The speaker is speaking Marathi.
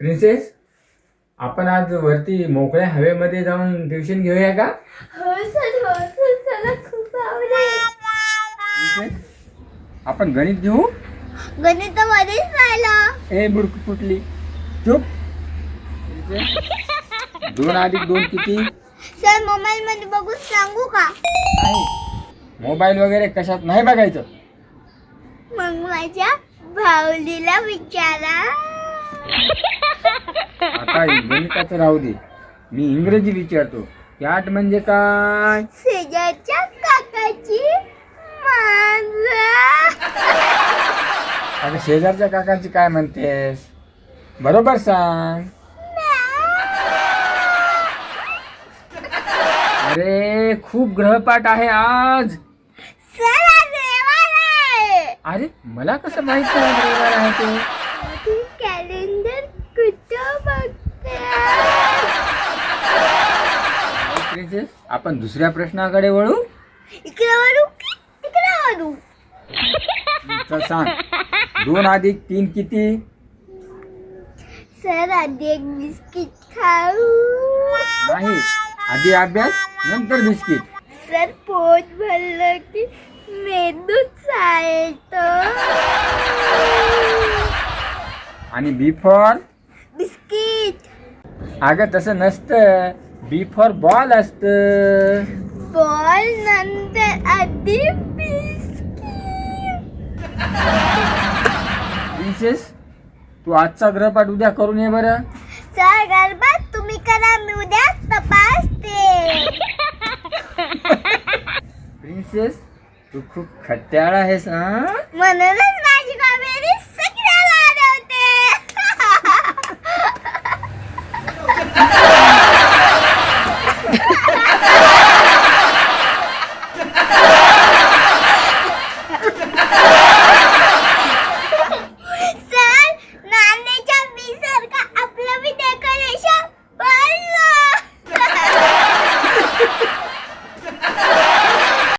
प्रिन्सेस, आपण आज वरती मोकळ्या हवेमध्ये जाऊन ट्युशन घेऊया का? हो सर, हो सर, मला खूप आवडेल. प्रिन्सेस, आपण गणित घेऊ. गणित मध्येच राहिलं. ए बुडक फुटली, चुप. प्रिन्सेस, 2+2 किती? सर मोबाईल मध्ये बघून सांगू का? नाही, मोबाईल वगैरे कशात नाही बघायचं. मग माझ्या भाऊलीला विचारा. आता गणिताचं राहू दे, मी इंग्रजी विचारतो. कॅट म्हणजे काय? शेजारच्या काकाची मांजर. अगं शेजारच्या काकाची काय म्हणतेस? बरोबर सांग. अरे खूप ग्रहपाठ आहे आज. सर आज रविवार आहे. अरे मला कसं माहित नाही रविवार आहे ते? तू कॅलेंडर कुठं बघते? प्रिन्सेस, आपण दुसऱ्या प्रश्नाकडे वळू. इकडे वळू की तिकडे वळू? तर सांग, 2+3 किती? सर आधी एक बिस्किट खाऊ. नाही, आधी अभ्यास नंतर बिस्किट. सर पोट भरलं की मेंदू चालतो. आणि बी फॉर? बिस्किट. अगं तसं नसतं, बी फॉर बॉल असतं. बॉल नंतर आधी बिस्किट. प्रिन्सेस, तू आजचा ग्रहपाठ उद्या करून ये बरं. सर गरबात तुम्ही करा, मी उद्या तपासते. प्रिन्सेस, तू खूप खट्याळ आहेस. म्हणूनच माझी कॉमेडी